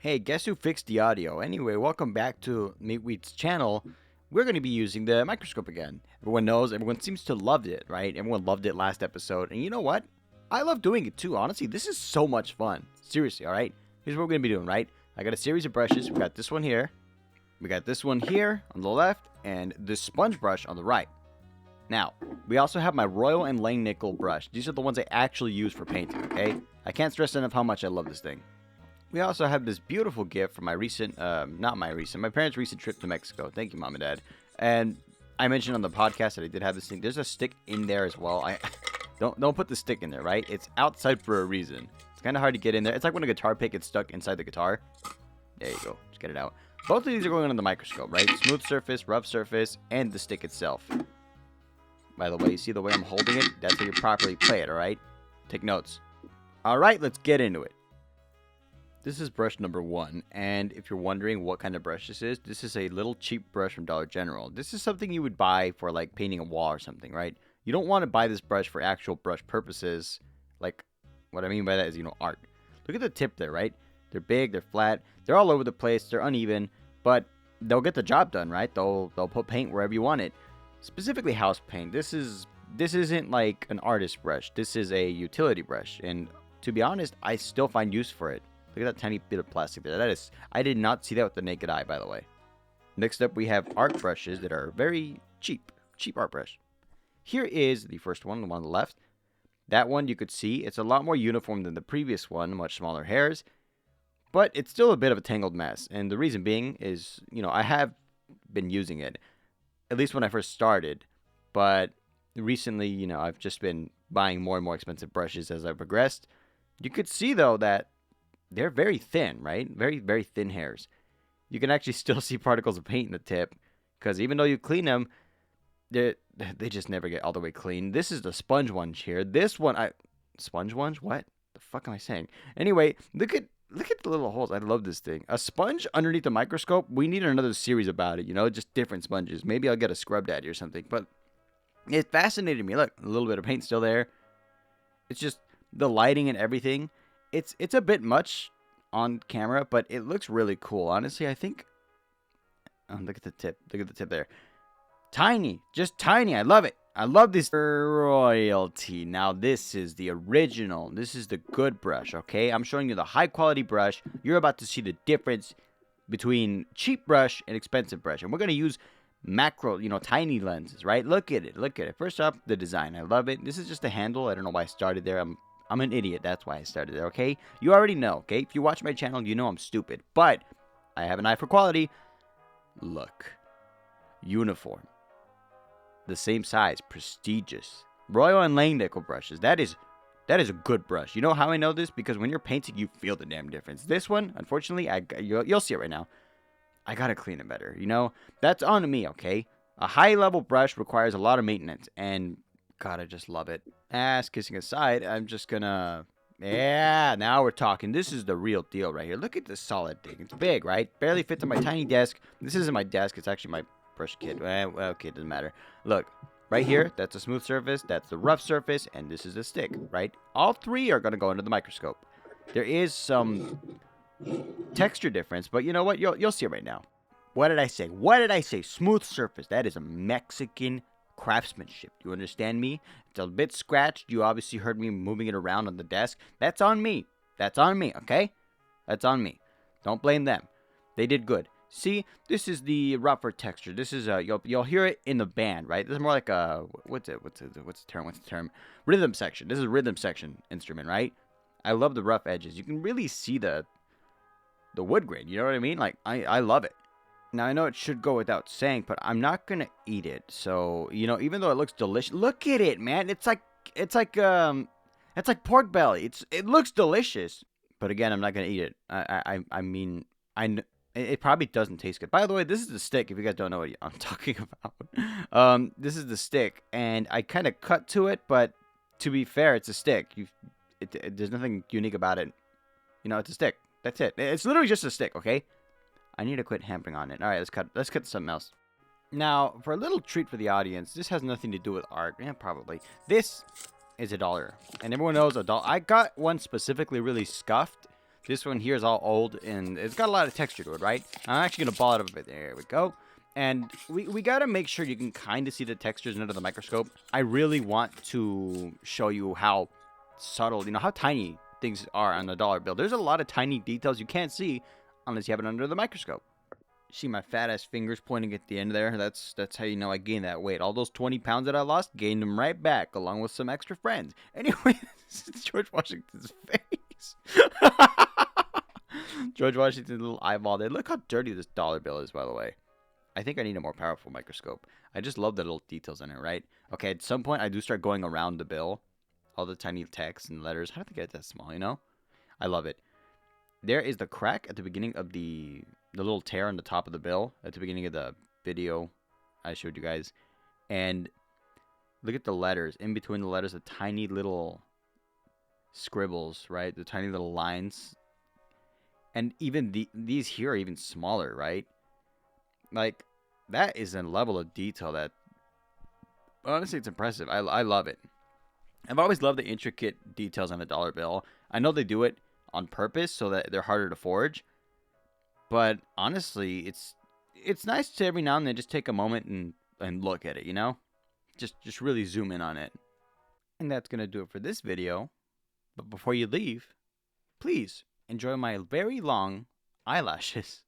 Hey, guess who fixed the audio? Anyway, welcome back to Meatwheat's channel. We're going to be using the microscope again. Everyone knows, everyone seems to love it, right? Everyone loved it last episode. And you know what? I love doing it too, honestly. This is so much fun. Seriously, all right? Here's what we're going to be doing, right? I got a series of brushes. We got this one here. We got this one here on the left. And this sponge brush on the right. Now, we also have my Royal and Langnickel brush. These are the ones I actually use for painting, okay? I can't stress enough how much I love this thing. We also have this beautiful gift from my parents' recent trip to Mexico. Thank you, Mom and Dad. And I mentioned on the podcast that I did have this thing. There's a stick in there as well. Don't put the stick in there, right? It's outside for a reason. It's kind of hard to get in there. It's like when a guitar pick gets stuck inside the guitar. There you go. Just get it out. Both of these are going on the microscope, right? Smooth surface, rough surface, and the stick itself. By the way, you see the way I'm holding it? That's how you properly play it, all right? Take notes. All right, let's get into it. This is brush number 1, and if you're wondering what kind of brush this is a little cheap brush from Dollar General. This is something you would buy for like painting a wall or something, right? You don't want to buy this brush for actual brush purposes. Like, what I mean by that is, art. Look at the tip there, right? They're big, they're flat, they're all over the place, they're uneven, but they'll get the job done, right? They'll put paint wherever you want it. Specifically house paint. This isn't like an artist brush. This is a utility brush, and to be honest, I still find use for it. Look at that tiny bit of plastic there. I did not see that with the naked eye, by the way. Next up, we have art brushes that are very cheap art brush. Here is the first one, the one on the left. That one you could see, it's a lot more uniform than the previous one, much smaller hairs, but it's still a bit of a tangled mess. And the reason being is, I have been using it, at least when I first started, but recently, I've just been buying more and more expensive brushes as I progressed. You could see, though, that they're very thin, right? Very, very thin hairs. You can actually still see particles of paint in the tip, because even though you clean them, they just never get all the way clean. This is the sponge one here. This one, sponge ones? What the fuck am I saying? Anyway, look at the little holes. I love this thing. A sponge underneath the microscope. We need another series about it. Just different sponges. Maybe I'll get a scrub daddy or something. But it fascinated me. Look, a little bit of paint still there. It's just the lighting and everything. It's a bit much on camera, but it looks really cool. Honestly, I think... Oh, look at the tip. Look at the tip there. Tiny. Just tiny. I love it. I love this royalty. Now, this is the original. This is the good brush, okay? I'm showing you the high-quality brush. You're about to see the difference between cheap brush and expensive brush. And we're going to use macro, tiny lenses, right? Look at it. Look at it. First up, the design. I love it. This is just a handle. I don't know why I started there. I'm an idiot. That's why I started there, okay? You already know, okay? If you watch my channel, you know I'm stupid. But I have an eye for quality. Look. Uniform. The same size. Prestigious. Royal and Langnickel brushes. That is a good brush. You know how I know this? Because when you're painting, you feel the damn difference. This one, unfortunately, you'll see it right now. I gotta clean it better, That's on me, okay? A high-level brush requires a lot of maintenance, and... God, I just love it. Ass kissing aside, I'm just gonna... Yeah, now we're talking. This is the real deal right here. Look at this solid thing. It's big, right? Barely fits on my tiny desk. This isn't my desk. It's actually my brush kit. Okay, it doesn't matter. Look, right here, that's a smooth surface. That's the rough surface. And this is the stick, right? All three are going to go into the microscope. There is some texture difference, but you know what? You'll see it right now. What did I say? Smooth surface. That is a Mexican craftsmanship. You understand me? It's a bit scratched. You obviously heard me moving it around on the desk. That's on me. Okay? That's on me. Don't blame them. They did good. See, this is the rougher texture. This is you'll hear it in the band, right? This is more like a what's the term? Rhythm section. This is a rhythm section instrument, right? I love the rough edges. You can really see the wood grain. You know what I mean? Like I love it. Now, I know it should go without saying, but I'm not going to eat it. So, even though it looks delicious, look at it, man. It's like pork belly. It looks delicious. But again, I'm not going to eat it. I mean, it probably doesn't taste good. By the way, this is the stick, if you guys don't know what I'm talking about. This is the stick, and I kind of cut to it, but to be fair, it's a stick. There's nothing unique about it. It's a stick. That's it. It's literally just a stick, okay? I need to quit hampering on it. All right, let's cut to something else. Now, for a little treat for the audience, this has nothing to do with art. Yeah, probably. This is $1. And everyone knows $1. I got one specifically really scuffed. This one here is all old, and it's got a lot of texture to it, right? I'm actually going to ball it up a bit. There we go. And we got to make sure you can kind of see the textures under the microscope. I really want to show you how subtle, how tiny things are on the dollar bill. There's a lot of tiny details you can't see unless you have it under the microscope. See my fat ass fingers pointing at the end there? That's how you know I gained that weight. All those 20 pounds that I lost, gained them right back, along with some extra friends. Anyway, this is George Washington's face. George Washington's little eyeball there. Look how dirty this dollar bill is, by the way. I think I need a more powerful microscope. I just love the little details in it, right? Okay, at some point I do start going around the bill. All the tiny text and letters. How did they get that small, I love it. There is the crack at the beginning of the little tear on the top of the bill at the beginning of the video I showed you guys. And look at the letters. In between the letters, the tiny little scribbles, right? The tiny little lines. And even these here are even smaller, right? Like, that is a level of detail that, honestly, it's impressive. I love it. I've always loved the intricate details on a dollar bill. I know they do it on purpose so that they're harder to forge. But honestly, it's nice to every now and then just take a moment and look at it, Just really zoom in on it. And that's going to do it for this video. But before you leave, please enjoy my very long eyelashes.